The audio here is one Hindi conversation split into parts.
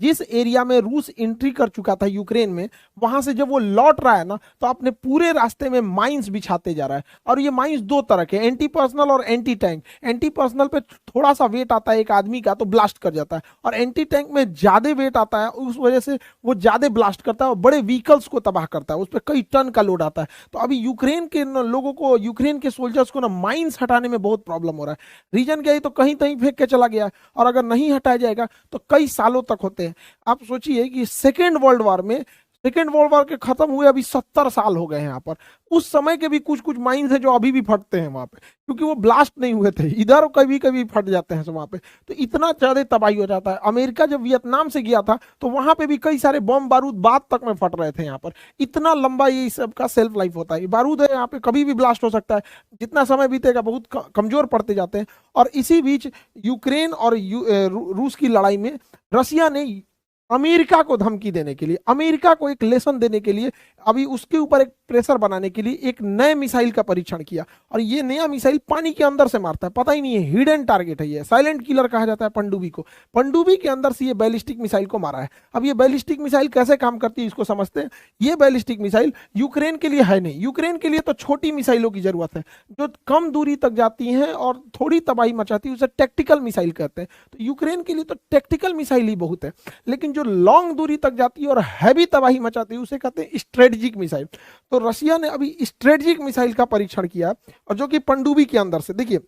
जिस एरिया में रूस एंट्री कर चुका था यूक्रेन में, वहां से जब वो लौट रहा है ना, तो अपने पूरे रास्ते में माइंस बिछाते जा रहा है। और ये माइंस दो तरह के, एंटी पर्सनल और एंटी टैंक। एंटी पर्सनल पे थोड़ा सा वेट आता है एक आदमी का तो ब्लास्ट कर जाता है, और एंटी टैंक में ज्यादा वेट आता है, उस वजह से वो ज्यादा ब्लास्ट करता है और बड़े व्हीकल्स को तबाह करता है, उस पर कई टन का लोड आता है। तो अभी यूक्रेन के लोगों को, यूक्रेन के सोल्जर्स को ना माइंस हटाने में बहुत प्रॉब्लम हो रहा है। रीजन क्या है, तो कहीं कहीं फेंक के चला गया है, और अगर नहीं हटाया जाएगा तो कई सालों तक होते हैं। आप सोचिए कि सेकेंड वर्ल्ड वॉर के खत्म हुए अभी 70 साल हो गए हैं यहाँ पर। उस समय के भी कुछ कुछ माइंस हैं जो अभी भी फटते हैं वहां पे, क्योंकि वो ब्लास्ट नहीं हुए थे, इधर कभी कभी फट जाते हैं वहां पे। तो इतना ज्यादा तबाही हो जाता है। अमेरिका जब वियतनाम से गया था तो वहां पे भी कई सारे बम बारूद बाद तक में फट रहे थे यहाँ पर। इतना लंबा ये सब का सेल्फ लाइफ होता है। ये बारूद है यहाँ पे, कभी भी ब्लास्ट हो सकता है, जितना समय बीतेगा बहुत कमजोर पड़ते जाते हैं। और इसी बीच यूक्रेन और रूस की लड़ाई में रसिया ने अमेरिका को धमकी देने के लिए, अमेरिका को एक लेसन देने के लिए, अभी उसके ऊपर एक प्रेशर बनाने के लिए एक नए मिसाइल का परीक्षण किया। और ये नया मिसाइल पानी के अंदर से मारता है, पता ही नहीं है, हिडन टारगेट है, ये साइलेंट किलर कहा जाता है पनडुब्बी को। पनडुब्बी के अंदर से ये बैलिस्टिक मिसाइल को मारा है। अब ये बैलिस्टिक मिसाइल कैसे काम करती है इसको समझते हैं। ये बैलिस्टिक मिसाइल यूक्रेन के लिए है नहीं, यूक्रेन के लिए तो छोटी मिसाइलों की जरूरत है जो कम दूरी तक जाती हैं और थोड़ी तबाही मचाती है, उसे टैक्टिकल मिसाइल कहते हैं। तो यूक्रेन के लिए तो टैक्टिकल मिसाइल ही बहुत है, लेकिन जो लॉन्ग दूरी तक जाती है और हैवी तबाही मचाती है उसे कहते हैं स्ट्रेटेजिक मिसाइल। तो रशिया ने अभी स्ट्रेटेजिक मिसाइल का परीक्षण किया, और जो कि पनडुब्बी के अंदर से, देखिए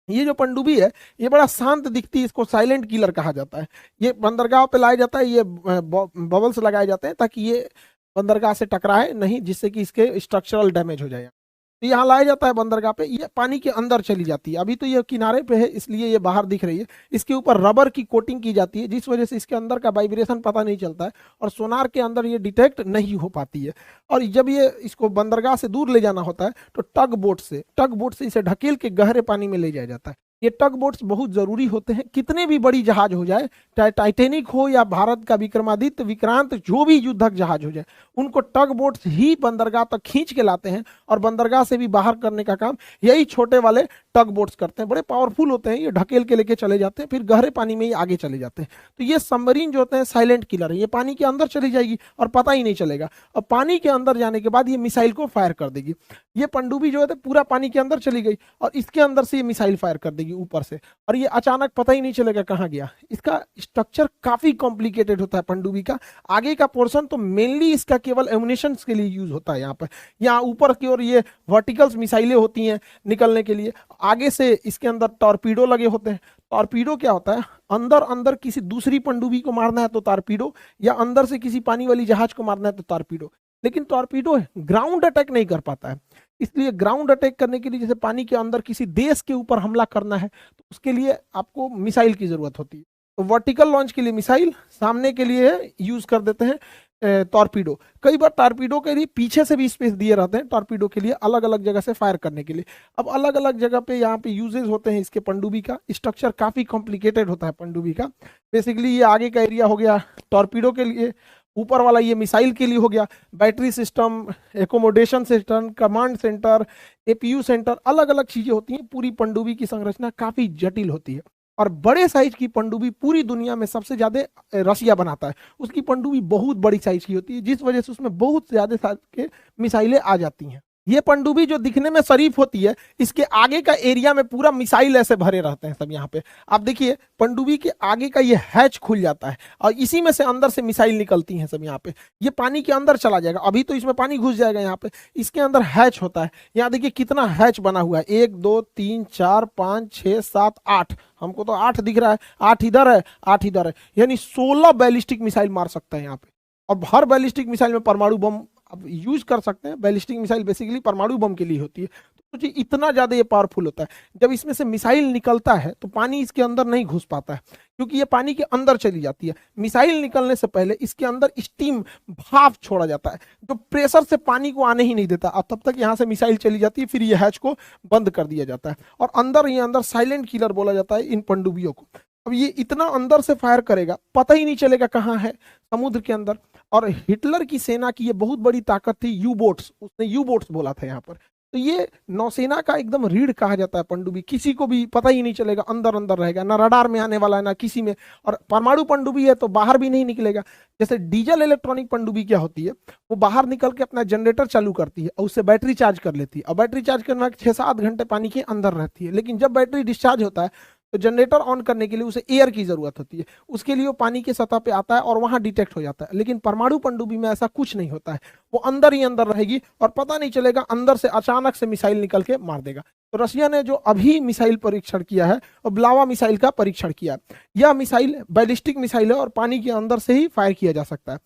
ये जो पनडुब्बी है ये बड़ा शांत दिखती है, इसको साइलेंट किलर कहा जाता है। ये बंदरगाह पे लाया जाता है, ये बबल्स लगाए जाते हैं ताकि ये बंदरगाह से टकराए नहीं, जिससे कि इसके स्ट्रक्चरल डैमेज हो जाए। तो यहाँ लाया जाता है बंदरगाह पे, ये पानी के अंदर चली जाती है। अभी तो ये किनारे पे है इसलिए ये बाहर दिख रही है। इसके ऊपर रबर की कोटिंग की जाती है, जिस वजह से इसके अंदर का वाइब्रेशन पता नहीं चलता है, और सोनार के अंदर ये डिटेक्ट नहीं हो पाती है। और जब ये इसको बंदरगाह से दूर ले जाना होता है तो टग बोट से इसे ढकेल के गहरे पानी में ले जाया जाता है। ये टग बोट्स बहुत जरूरी होते हैं, कितने भी बड़ी जहाज हो जाए, चाहे टाइटेनिक हो या भारत का विक्रमादित्य विक्रांत, जो भी युद्धक जहाज हो जाए, उनको टग बोट्स ही बंदरगाह तक खींच के लाते हैं, और बंदरगाह से भी बाहर करने का काम यही छोटे वाले टग बोट्स करते हैं। बड़े पावरफुल होते हैं, ये ढकेल के लेके चले जाते हैं, फिर गहरे पानी में ही आगे चले जाते हैं। तो ये सबमरीन जो होते हैं साइलेंट किलर है, ये पानी के अंदर चली जाएगी और पता ही नहीं चलेगा, और पानी के अंदर जाने के बाद ये मिसाइल को फायर कर देगी। ये पनडुब्बी जो है पूरा पानी के अंदर चली गई और इसके अंदर से ये मिसाइल फायर कर देगी ऊपर से, और ये अचानक पता ही नहीं चलेगा कहाँ गया। इसका स्ट्रक्चर काफी कॉम्प्लिकेटेड होता है पनडुब्बी का। आगे का पोर्शन तो मेनली इसका केवल एमुनेशन के लिए यूज होता है। यहाँ पर यहाँ ऊपर की ओर ये वर्टिकल्स मिसाइलें होती हैं निकलने के लिए, आगे से इसके अंदर टॉर्पीडो लगे होते हैं। टॉर्पीडो क्या होता है, अंदर अंदर किसी दूसरी पनडुब्बी को मारना है तो टॉर्पीडो, या अंदर से किसी पानी वाली जहाज को मारना है तो टॉर्पीडो। लेकिन टॉर्पीडो ग्राउंड अटैक नहीं कर पाता है, इसलिए ग्राउंड अटैक करने के लिए, जैसे पानी के अंदर किसी देश के ऊपर हमला करना है, तो उसके लिए आपको मिसाइल की जरूरत होती है। तो वर्टिकल लॉन्च के लिए मिसाइल, सामने के लिए यूज कर देते हैं टॉर्पीडो। कई बार टॉर्पीडो के लिए पीछे से भी स्पेस दिए रहते हैं, टॉर्पीडो के लिए अलग अलग जगह से फायर करने के लिए। अब अलग अलग जगह पे यहाँ पे यूजेस होते हैं इसके। पनडुब्बी का स्ट्रक्चर काफी कॉम्प्लिकेटेड होता है पनडुब्बी का। बेसिकली ये आगे का एरिया हो गया टॉर्पीडो के लिए, ऊपर वाला ये मिसाइल के लिए हो गया, battery system, accommodation system, command centre, APU centre, अलग अलग चीजें होती हैं। पूरी पनडुब्बी की संरचना काफी जटिल होती है, और बड़े साइज की पनडुब्बी पूरी दुनिया में सबसे ज्यादा रसिया बनाता है। उसकी पनडुब्बी बहुत बड़ी साइज की होती है, जिस वजह से उसमें बहुत ज्यादा साइज के मिसाइलें आ जाती हैं। ये पनडुब्बी जो दिखने में शरीफ होती है, इसके आगे का एरिया में पूरा मिसाइल ऐसे भरे रहते हैं सब। यहाँ पे आप देखिए पनडुब्बी के आगे का ये हैच खुल जाता है, और इसी में से अंदर से मिसाइल निकलती हैं सब। यहाँ पे ये पानी के अंदर चला जाएगा, अभी तो इसमें पानी घुस जाएगा। यहाँ पे इसके अंदर हैच होता है। यहाँ देखिए कितना हैच बना हुआ है, 1 2 3 4 5 6 7 8, हमको तो 8 दिख रहा है, 8 इधर है 8 इधर है, यानी 16 बैलिस्टिक मिसाइल मार सकता है यहाँ पे। और हर बैलिस्टिक मिसाइल में परमाणु बम अब यूज कर सकते हैं। बैलिस्टिक मिसाइल बेसिकली परमाणु बम के लिए होती है। तो सोचिए इतना ज्यादा ये पावरफुल होता है। जब इसमें से मिसाइल निकलता है तो पानी इसके अंदर नहीं घुस पाता है, क्योंकि ये पानी के अंदर चली जाती है। मिसाइल निकलने से पहले इसके अंदर स्टीम, भाप छोड़ा जाता है, जो प्रेशर से पानी को आने ही नहीं देता। अब तब तक यहाँ से मिसाइल चली जाती है, फिर ये हैच को बंद कर दिया जाता है, और अंदर साइलेंट किलर बोला जाता है इन पनडुब्बियों को। अब ये इतना अंदर से फायर करेगा, पता ही नहीं चलेगा कहाँ है, समुद्र के अंदर। और हिटलर की सेना की ये बहुत बड़ी ताकत थी, यू बोट्स, उसने यू बोट्स बोला था यहाँ पर। तो ये नौसेना का एकदम रीढ़ कहा जाता है पनडुब्बी, किसी को भी पता ही नहीं चलेगा, अंदर अंदर रहेगा, ना रडार में आने वाला है ना किसी में। और परमाणु पनडुब्बी है तो बाहर भी नहीं निकलेगा। जैसे डीजल इलेक्ट्रॉनिक पनडुब्बी क्या होती है, वो बाहर निकल के अपना जनरेटर चालू करती है और उससे बैटरी चार्ज कर लेती है, और बैटरी चार्ज करने के 6-7 घंटे पानी के अंदर रहती है। लेकिन जब बैटरी डिस्चार्ज होता है तो जनरेटर ऑन करने के लिए उसे एयर की जरूरत होती है, उसके लिए वो पानी के सतह पे आता है और वहां डिटेक्ट हो जाता है। लेकिन परमाणु पनडुब्बी में ऐसा कुछ नहीं होता है, वो अंदर ही अंदर रहेगी और पता नहीं चलेगा, अंदर से अचानक से मिसाइल निकल के मार देगा। तो रशिया ने जो अभी मिसाइल परीक्षण किया है और ब्लावा मिसाइल का परीक्षण किया है, यह मिसाइल बैलिस्टिक मिसाइल है और पानी के अंदर से ही फायर किया जा सकता है।